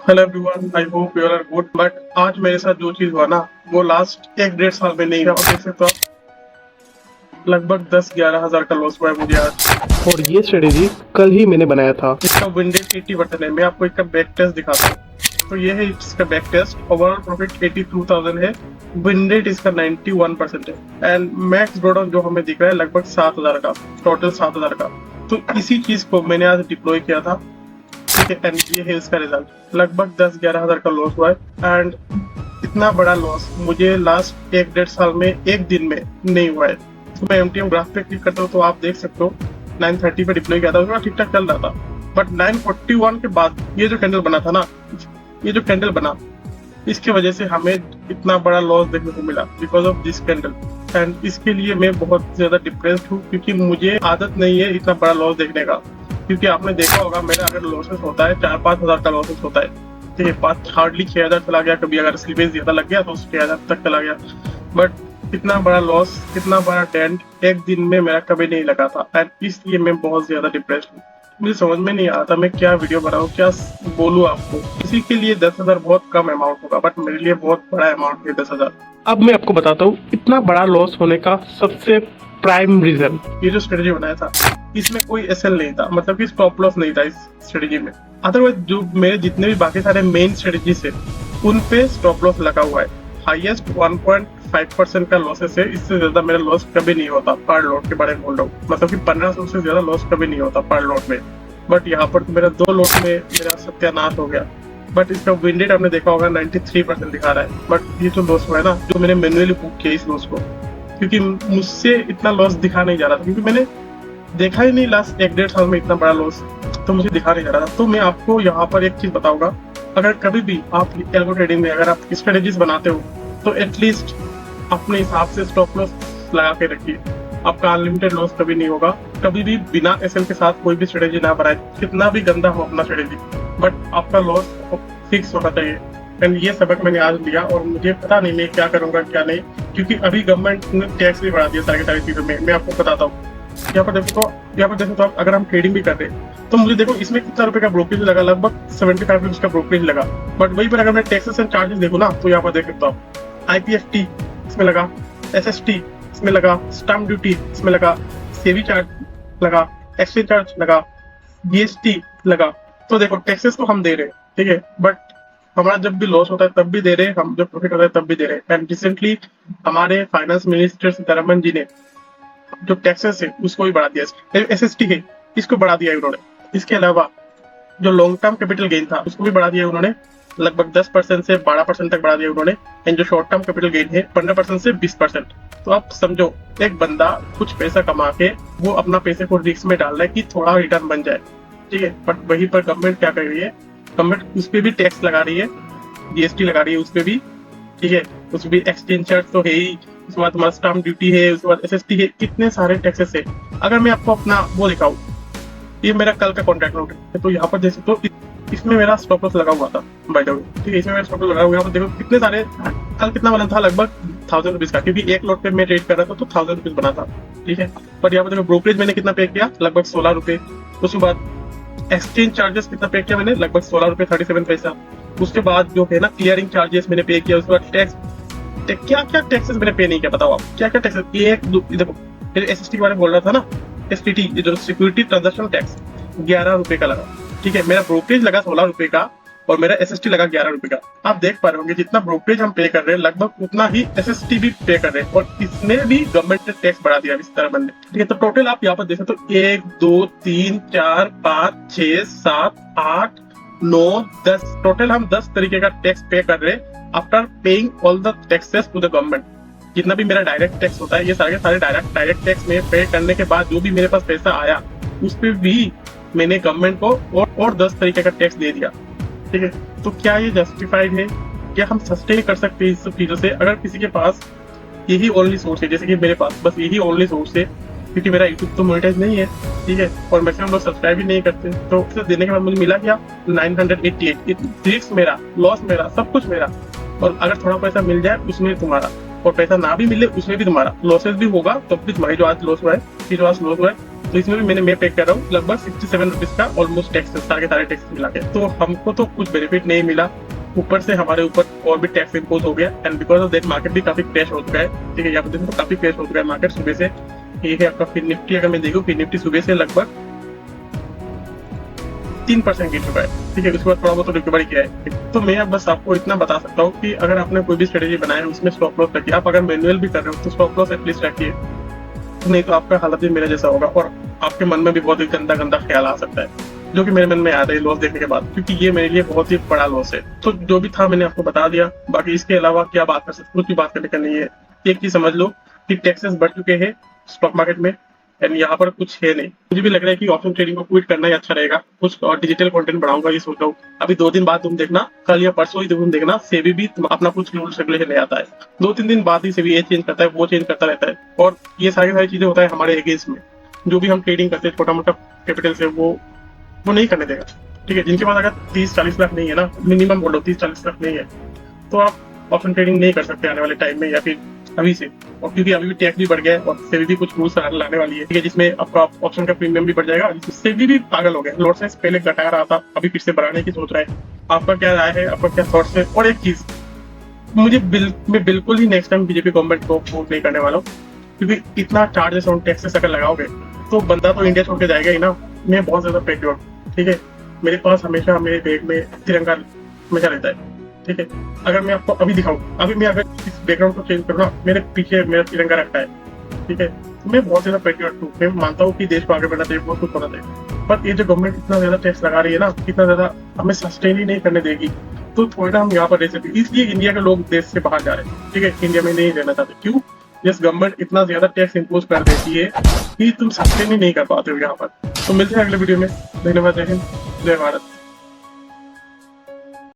Hello everyone, I hope you are good. But आज मेरे साथ जो चीज हुआ ना, वो लास्ट 1 डेढ़ साल में नहीं हुआ। आप देख सकते हो, आप लगभग 10-11 हज़ार का लॉस हुआ है मुझे आज। और ये स्ट्रेटेजी कल ही मैंने बनाया था। इसका विन रेट 80% है। मैं आपको इसका बैक टेस्ट दिखाता हूँ। तो ये है इसका बैक टेस्ट। ओवरऑल प्रॉफिट 82,000 है। विन रेट इसका 91% है। एंड मैक्स ड्रॉडाउन जो हमें दिख रहा है लगभग 7,000 का, टोटल 7,000 का। तो इसी चीज को मैंने आज डिप्लॉय किया था। ठीक है, एंड ये है इसका रिजल्ट। लगभग 10-11 हज़ार का लॉस हुआ है। एंड इतना बड़ा लॉस मुझे लास्ट 1 डेढ़ साल में एक दिन में नहीं हुआ है। तो मैं MTM ग्राफ पे क्लिक करता हूँ तो आप देख सकते हो 930 पे डिप्लॉय किया था, उसके बाद ठीक ठाक चल रहा था। बट 941 के बाद ये जो कैंडल बना था ना, ये जो कैंडल बना, इसकी वजह से हमें इतना बड़ा लॉस देखने को मिला because of this candle. And इसके लिए मैं बहुत ज्यादा डिप्रेस्ड हूँ, क्योंकि मुझे आदत नहीं है इतना बड़ा लॉस देखने का। क्योंकि आपने देखा होगा, मेरा अगर लॉसेस होता है 4-5 हज़ार का लॉसेस होता है, ठीक है, हार्डली 6,000 चला गया। कभी अगर स्लीपेज ज्यादा लग गया तो 6,000 तक चला गया। बट इतना बड़ा लॉस, इतना बड़ा डेंट एक दिन में मेरा कभी नहीं लगा था। एंड इसलिए मैं बहुत ज्यादा डिप्रेस्ड हूँ। मुझे समझ में नहीं आता मैं क्या वीडियो बनाऊं, क्या बोलूं आपको। किसी के लिए 10,000 बहुत कम अमाउंट होगा, बट मेरे लिए बहुत बड़ा अमाउंट है 10,000। अब मैं आपको बताता हूँ इतना बड़ा लॉस होने का सबसे प्राइम रीजन। ये जो स्ट्रेटेजी बनाया था, इसमें कोई एसएल नहीं था, मतलब कि स्टॉप लॉस नहीं था इस स्ट्रेटेजी में। अदरवाइज जो मेरे जितने भी बाकी सारे मेन स्ट्रेटेजी है, उन पे स्टॉप लॉस लगा हुआ है। हाईएस्ट 1.5% का लॉसेस है। इससे ज्यादा मेरा लॉस कभी नहीं होता पर लॉट के बारे में बोल रहा हूँ। मतलब कि 1500 से ज्यादा लॉस कभी नहीं होता पर लॉट में। बट यहाँ पर तो मेरा 2 लॉट में मेरा सत्यानाश हो गया। बट इसका विन रेट आपने देखा होगा 93% दिखा रहा है। बट ये जो लॉस हुआ है ना, जो मैंने मैन्युअली बुक किया इस लॉस को, क्योंकि मुझसे इतना लॉस दिखा नहीं जा रहा था, क्योंकि मैंने देखा ही नहीं लास्ट 1 डेढ़ साल में इतना बड़ा लॉस, तो मुझे दिखा नहीं जा रहा था। तो मैं आपको यहाँ पर एक चीज बताऊंगा, अगर कभी भी आप एल्गो ट्रेडिंग में अगर आप स्ट्रेटेजीज बनाते हो तो एटलीस्ट अपने हिसाब से स्टॉप लॉस लगा के रखिए। आपका अनलिमिटेड लॉस कभी नहीं होगा। कभी भी बिना एसएल के साथ कोई भी स्ट्रेटेजी ना बनाए, कितना भी गंदा हो अपना स्ट्रेटेजी, बट आपका लॉस फिक्स होना चाहिए। एंड ये सबक मैंने आज लिया, और मुझे पता नहीं मैं क्या करूंगा क्या नहीं, क्योंकि अभी गवर्नमेंट ने टैक्स भी बढ़ा दिया सारी चीजों में। मैं आपको बताता हूँ। यहाँ पर देखो तो अगर हम ट्रेडिंग भी कर रहे हैं तो मुझे देखो इसमें कितना रुपए का ब्रोकरेज लगा, लगभग 75 रुपीज का ब्रोकरेज लगा। बट वही पर अगर मैं टैक्सेस एंड चार्जेस देखो ना, तो यहाँ पर देख सकते हो आप, IPST इसमें लगा, SST इसमें लगा, स्टैम्प ड्यूटी इसमें लगा, सेवी चार्ज लगा, एक्सचेंज चार्ज लगा, GST लगा। तो देखो टैक्सेस तो हम दे रहे हैं, ठीक है, बट हमारा जब भी लॉस होता है तब भी दे रहे हैं, हम जब प्रॉफिट होता है तब भी दे रहे हैं। एंड रिसेंटली हमारे फाइनेंस मिनिस्टर सीतारमण जी ने जो टैक्सेस है उसको भी बढ़ा दिया। SST है, इसको बढ़ा दिया उन्होंने। इसके अलावा जो लॉन्ग टर्म कैपिटल गेन था उसको भी बढ़ा दिया उन्होंने, लगभग 10% से 12% तक बढ़ा दिया उन्होंने। एंड जो शॉर्ट टर्म कैपिटल गेन है 15% से 20%। तो आप समझो, एक बंदा कुछ पैसा कमा के वो अपना पैसे को रिस्क में डाल रहा है कि थोड़ा रिटर्न बन जाए, ठीक है। बट वहीं पर गवर्नमेंट क्या कर रही है, गवर्नमेंट उस पर भी टैक्स लगा रही है, GST लगा रही है उस पर भी, ठीक है। उसमें भी एक्सचेंज चार्ज तो है ही, उसके बाद तुम्हारा स्टाम्प ड्यूटी है, उसके बाद SST है, कितने सारे टैक्सेस है। अगर मैं आपको अपना वो दिखाऊं, ये मेरा कल का कॉन्ट्रैक्ट नोट है, तो यहाँ पर जैसे तो इसमें मेरा स्टॉप लॉस लगा हुआ था बाय द वे, ठीक है। इसमें मेरा स्टॉप लॉस लगा हुआ, यहाँ पर देखो कितने सारे, कल कितना बना था, लगभग 1,000 रुपीज का, क्योंकि एक लॉट पे मैं ट्रेड कर रहा था तो 1,000 रुपीज बना था, ठीक है। बट यहाँ पर देखो ब्रोकरेज मैंने कितना पे किया, लगभग 16 रुपए। उसके बाद एक्सचेंज चार्जेस कितना पे किया मैंने, लगभग 16 रुपए 37 पैसा। उसके बाद जो है ना क्लियरिंग चार्जेस मैंने पे किया। उसके बाद टैक्स, क्या क्या टैक्सेस मैंने पे नहीं किया, बताओ आप क्या क्या टैक्सेस। देखो फिर SST के बारे में बोल रहा था ना, STT जो सिक्योरिटी ट्रांजेक्शन टैक्स 11 रुपए का लगा, ठीक है। मेरा ब्रोकरेज लगा 16 रुपए का और मेरा SST लगा 11 रुपए का। आप देख पा रहे होंगे जितना ब्रोकरेज हम पे कर रहे हैं लगभग उतना ही SST भी पे कर रहे हैं, और इसमें भी गवर्नमेंट ने टैक्स बढ़ा दिया इस तरह बंद, ठीक है। तो टोटल आप यहाँ पर देखें तो 1 2 3 4 5 6 7 8 9 10, टोटल हम 10 तरीके का टैक्स पे कर रहे हैं after paying all the taxes to the government. जितना भी मेरा डायरेक्ट टैक्स होता है, ये सारे डायरेक्ट टैक्स में पे करने के बाद जो भी मेरे पास पैसा आया, उस पर भी मैंने गवर्नमेंट को और 10 तरीके का टैक्स दे दिया, ठीक है। तो क्या ये जस्टिफाइड है? क्या हम सस्टेन कर सकते हैं इस सब चीजों से? अगर किसी के पास यही ओनली सोर्स है, जैसे कि मेरे पास बस यही ओनली सोर्स है, क्योंकि मेरा यूट्यूब तो मोनेटाइज नहीं है, ठीक है, और मैक्सिमम लोग सब्सक्राइब भी नहीं करते, तो उसे देने के बाद मुझे मिला क्या, 988। रिस्क मेरा, लॉस मेरा, सब कुछ मेरा। और अगर थोड़ा पैसा मिल जाए उसमें तुम्हारा, और पैसा ना भी मिले उसमें भी तुम्हारा, लॉसेस भी होगा तब भी तुम्हारी। जो आज लॉस हुआ है, जो आज लॉस हुआ है तो इसमें भी मैं पे कर रहा हूँ लगभग 67 रुपीज का ऑलमोस्ट टैक्स, सारे के सारे टैक्स मिला के। तो हमको तो कुछ बेनिफिट नहीं मिला, ऊपर से हमारे ऊपर और भी टैक्स इम्पोज हो गया। And because of that market भी काफी क्रैश हो चुका है। ठीक है, यहाँ पे देखो काफी क्रैश हो चुका है मार्केट सुबह से। ये है आपका फिर निफ्टी, अगर मैं देखूँ फिर निफ्टी सुबह से लगभग 3% गिर चुका है। ठीक है, उसके बाद थोड़ा बहुत रिकवरी किया है। तो मैं अब बस आपको इतना बता सकता हूँ कि अगर आपने कोई भी स्ट्रेटेजी बनाया है उसमें स्टॉप लॉस रखिए। आप अगर मैनुअल भी कर रहे हो तो स्टॉप लॉस एटलीस्ट रखिए, नहीं तो आपका हालत भी मेरे जैसा होगा और आपके मन में भी बहुत ही गंदा गंदा ख्याल आ सकता है, जो कि मेरे मन में आ रहा है लॉस देखने के बाद, क्योंकि ये मेरे लिए बहुत ही बड़ा लॉस है। तो जो भी था मैंने आपको बता दिया, बाकी इसके अलावा क्या बात कर सकते, कुछ भी बात करने का नहीं है। एक चीज समझ लो कि टैक्सेस बढ़ चुके हैं स्टॉक मार्केट में एंड यहाँ पर कुछ है नहीं। मुझे भी लग रहा है कि ऑप्शन ट्रेडिंग को क्विट करना ही अच्छा रहेगा, कुछ और डिजिटल कंटेंट बढ़ाऊंगा ये सोच रहा हूँ। अभी 2 दिन बाद तुम देखना, कल या परसों ही तुम देखना सेबी भी अपना कुछ रूल्स रेगुलेशन ले आता है। 2-3 दिन बाद ही सेबी ये चेंज करता है, वो चेंज करता रहता है, और ये सारी चीजें होता है हमारे अगेंस्ट में। जो भी हम ट्रेडिंग करते हैं छोटा मोटा कैपिटल से, वो नहीं करने देगा। ठीक है, जिनके पास अगर 30-40 लाख नहीं है ना, मिनिमम बोलो 30-40 लाख नहीं है, तो आप ऑप्शन ट्रेडिंग नहीं कर सकते आने वाले टाइम में या फिर अभी से। और क्योंकि अभी भी टैक्स भी बढ़ गया है और सेबी भी कुछ रूल्स लाने वाली है, ठीक है, जिसमें आपका ऑप्शन का प्रीमियम भी बढ़ जाएगा। सेबी भी पागल हो गया, लॉट साइज पहले घटा रहा था, अभी फिर से बढ़ाने की सोच रहा है। आपका क्या राय है, आपका क्या थॉट्स है? और एक चीज मैं बिल्कुल ही नेक्स्ट टाइम बीजेपी गवर्नमेंट को वोट नहीं करने वाला हूँ, क्योंकि इतना चार्जेस और टैक्सेस अगर लगाओगे तो बंदा तो इंडिया छोड़ के जाएगा ही ना। मैं बहुत ज्यादा पेट्रियट, ठीक है, मेरे पास हमेशा मेरे बैग में तिरंगा हमेशा रहता है। ठीक है, अगर मैं आपको अभी दिखाऊं, अभी मैं अगर इस बैकग्राउंड को चेंज करूँ ना, मेरे पीछे मेरा तिरंगा रखा है। ठीक है, मैं बहुत ज्यादा पेट्रियट हूँ, मैं मानता हूँ कि देश को आगे बढ़ना चाहिए, बहुत कुछ होना चाहिए, पर ये जो गवर्नमेंट इतना ज्यादा टैक्स लगा रही है ना, इतना ज्यादा हमें सस्टेन ही नहीं करने देगी, तो थोड़ा हम यहाँ पर रह सकते। इसलिए इंडिया के लोग देश से बाहर जा रहे हैं। ठीक है, इंडिया में नहीं रहना चाहते। क्यों? जिस गवर्नमेंट इतना ज्यादा टैक्स इम्पोज कर देती है कि तुम सस्टेन ही नहीं कर पाते हो यहाँ पर। तो मिलते हैं अगले वीडियो में। धन्यवाद, जय हिंद, जय भारत।